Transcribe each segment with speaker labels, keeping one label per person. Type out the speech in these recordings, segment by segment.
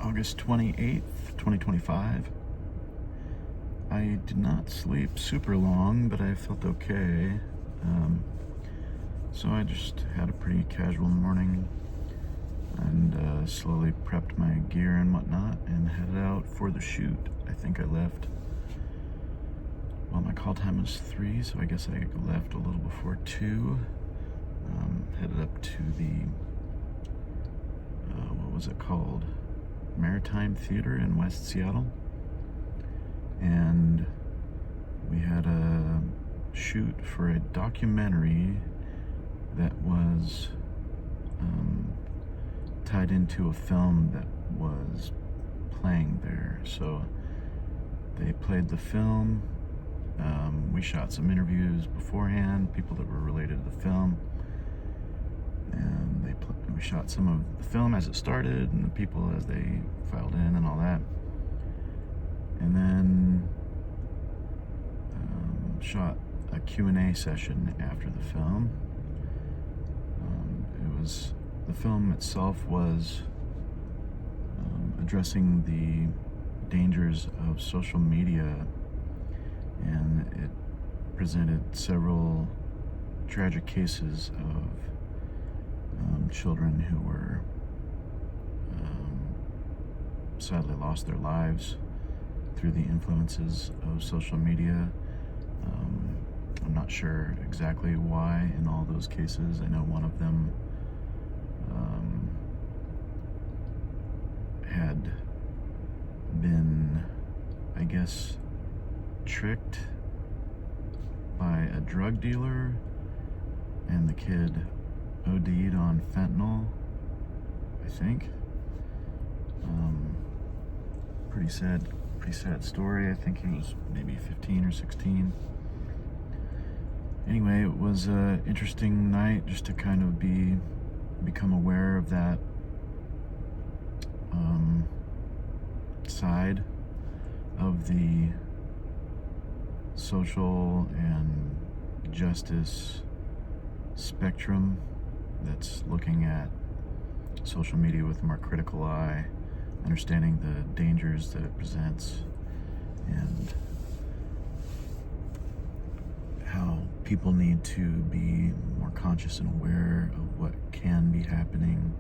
Speaker 1: August 28th, 2025. I did not sleep super long, but I felt okay. So I just had a pretty casual morning and slowly prepped my gear and whatnot and headed out for the shoot. I think I left, well, my call time was 3, so I guess I left a little before 2. Headed up to the, what was it called? Maritime Theater in West Seattle. And we had a shoot for a documentary that was tied into a film that was playing there. So they played the film. We shot some interviews beforehand, people that were related to the film, and we shot some of the film as it started and the people as they filed in and all that, and then shot a Q&A session after the film. The film itself was addressing the dangers of social media, and it presented several tragic cases of children who were sadly lost their lives through the influences of social media. I'm not sure exactly why in all those cases. I know one of them had been, I guess, tricked by a drug dealer, and the kid OD'd on fentanyl, I think. Pretty sad story. I think he was maybe 15 or 16. Anyway, it was an interesting night just to kind of become aware of that side of the social and justice spectrum that's looking at social media with a more critical eye, understanding the dangers that it presents, and how people need to be more conscious and aware of what can be happening,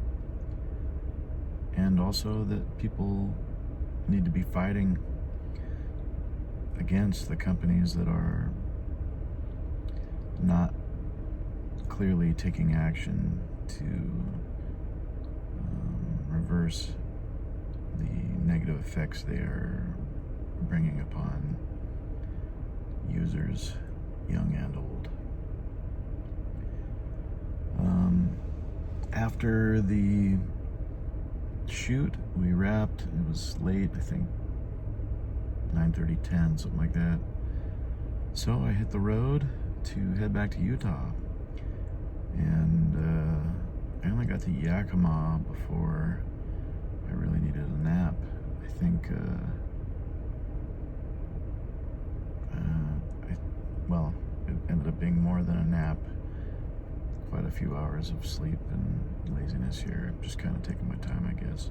Speaker 1: and also that people need to be fighting against the companies that are not clearly taking action to reverse the negative effects they are bringing upon users, young and old. After the shoot, we wrapped. It was late, I think 9:30, 10, something like that. So I hit the road to head back to Utah, and I only got to Yakima before I really needed a nap. I think it ended up being more than a nap. Quite a few hours of sleep and laziness here. I'm just kind of taking my time, I guess.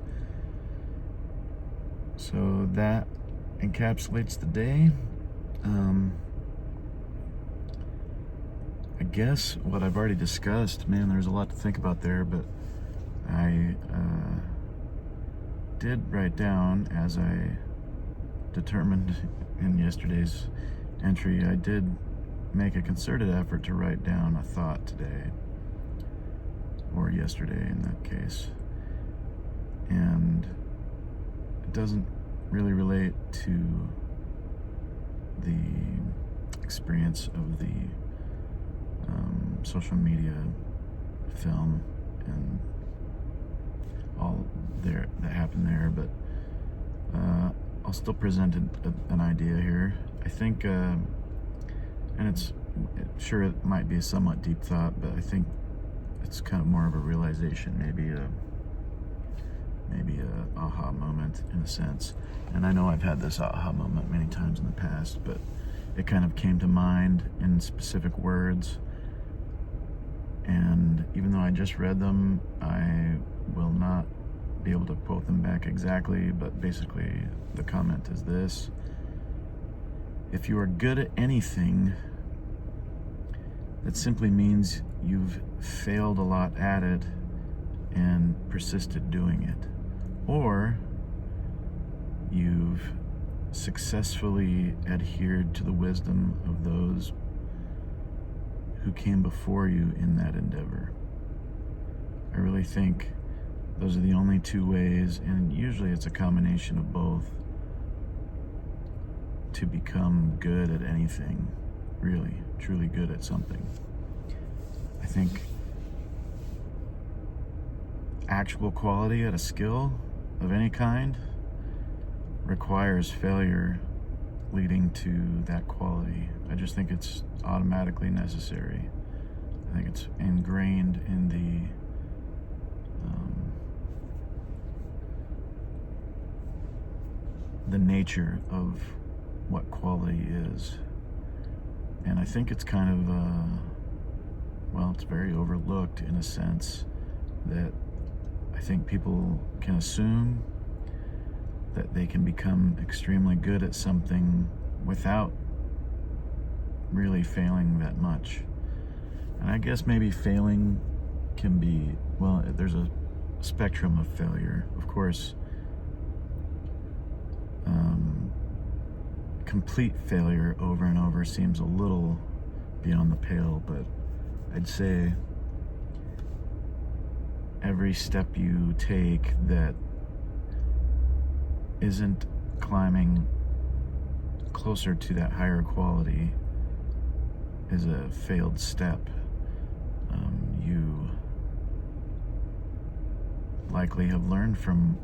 Speaker 1: So that encapsulates the day. I guess what I've already discussed, man, there's a lot to think about there, but I did write down, as I determined in yesterday's entry, I did make a concerted effort to write down a thought today, or yesterday in that case, and it doesn't really relate to the experience of the social media film and all there that happened there, but I'll still present an idea here. I think, and sure, it might be a somewhat deep thought, but I think it's kind of more of a realization, maybe a aha moment in a sense. And I know I've had this aha moment many times in the past, but it kind of came to mind in specific words. And even though I just read them, I will not be able to quote them back exactly, but basically the comment is this: if you are good at anything, that simply means you've failed a lot at it and persisted doing it, or you've successfully adhered to the wisdom of those who came before you in that endeavor. I really think those are the only two ways, and usually it's a combination of both, to become good at anything, really, truly good at something. I think actual quality at a skill of any kind requires failure leading to that quality. I just think it's automatically necessary. I think it's ingrained in the nature of what quality is. And I think it's kind of, it's very overlooked in a sense that I think people can assume that they can become extremely good at something without really failing that much. And I guess maybe failing can be, there's a spectrum of failure. Of course, complete failure over and over seems a little beyond the pale, but I'd say every step you take that isn't climbing closer to that higher quality is a failed step. You likely have learned from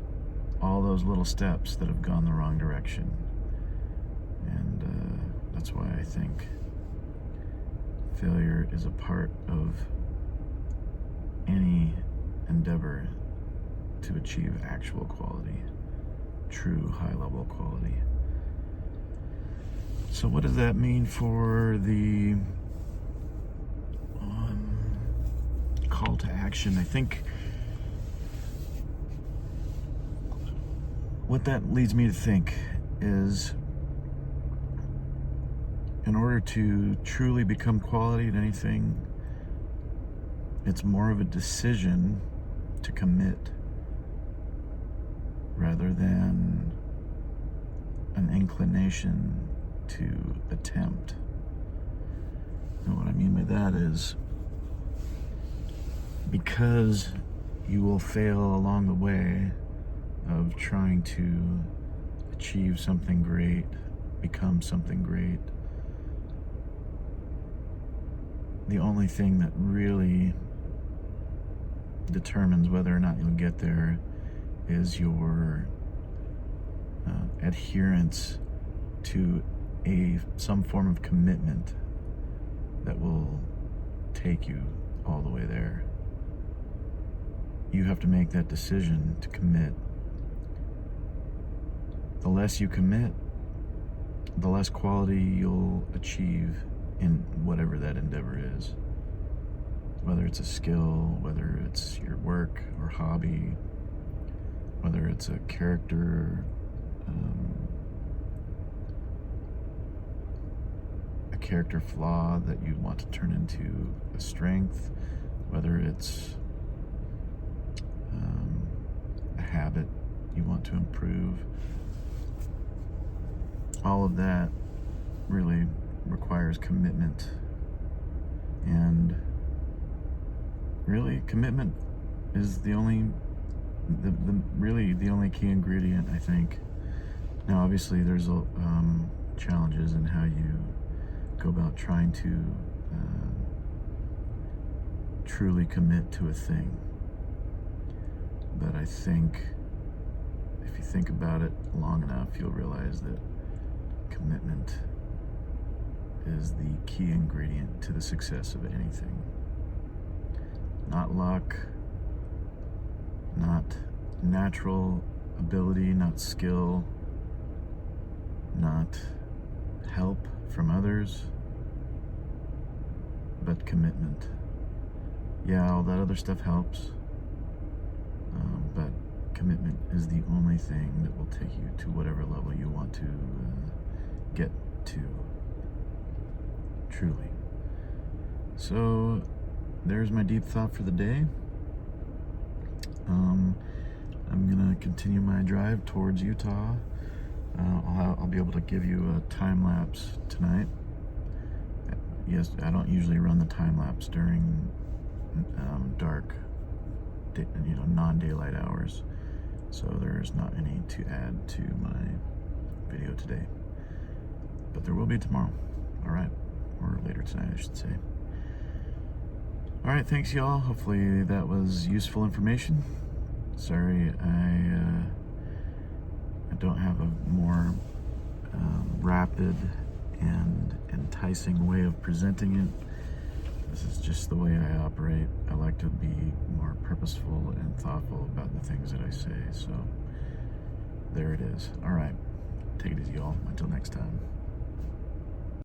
Speaker 1: all those little steps that have gone the wrong direction. And that's why I think failure is a part of any endeavor to achieve actual quality, true high-level quality. So what does that mean for the call to action? I think what that leads me to think is, in order to truly become quality at anything, it's more of a decision to commit rather than an inclination to attempt. And what I mean by that is, because you will fail along the way of trying to achieve something great, become something great, the only thing that really determines whether or not you'll get there is your adherence to some form of commitment that will take you all the way there. You have to make that decision to commit. The less you commit, the less quality you'll achieve in whatever that endeavor is. Whether it's a skill, whether it's your work or hobby, whether it's a character, a character flaw that you want to turn into a strength, whether it's a habit you want to improve. All of that really requires commitment. And really, commitment is the only key ingredient, I think. Now, obviously, there's challenges in how you go about trying to truly commit to a thing. But I think if you think about it long enough, you'll realize that commitment is the key ingredient to the success of anything. Not luck, not natural ability, not skill, not help from others, but commitment. Yeah, all that other stuff helps, but commitment is the only thing that will take you to whatever level you want to get to. Truly. So there's my deep thought for the day. I'm gonna continue my drive towards Utah. I'll be able to give you a time lapse tonight. Yes, I don't usually run the time lapse during dark, non-daylight hours, so there's not any to add to my video today. But there will be tomorrow. All right, or later tonight, I should say. All right, thanks y'all. Hopefully that was useful information. Sorry, I don't have a more rapid and enticing way of presenting it. This is just the way I operate. I like to be more purposeful and thoughtful about the things that I say. So there it is. All right, take it easy, y'all. Until next time.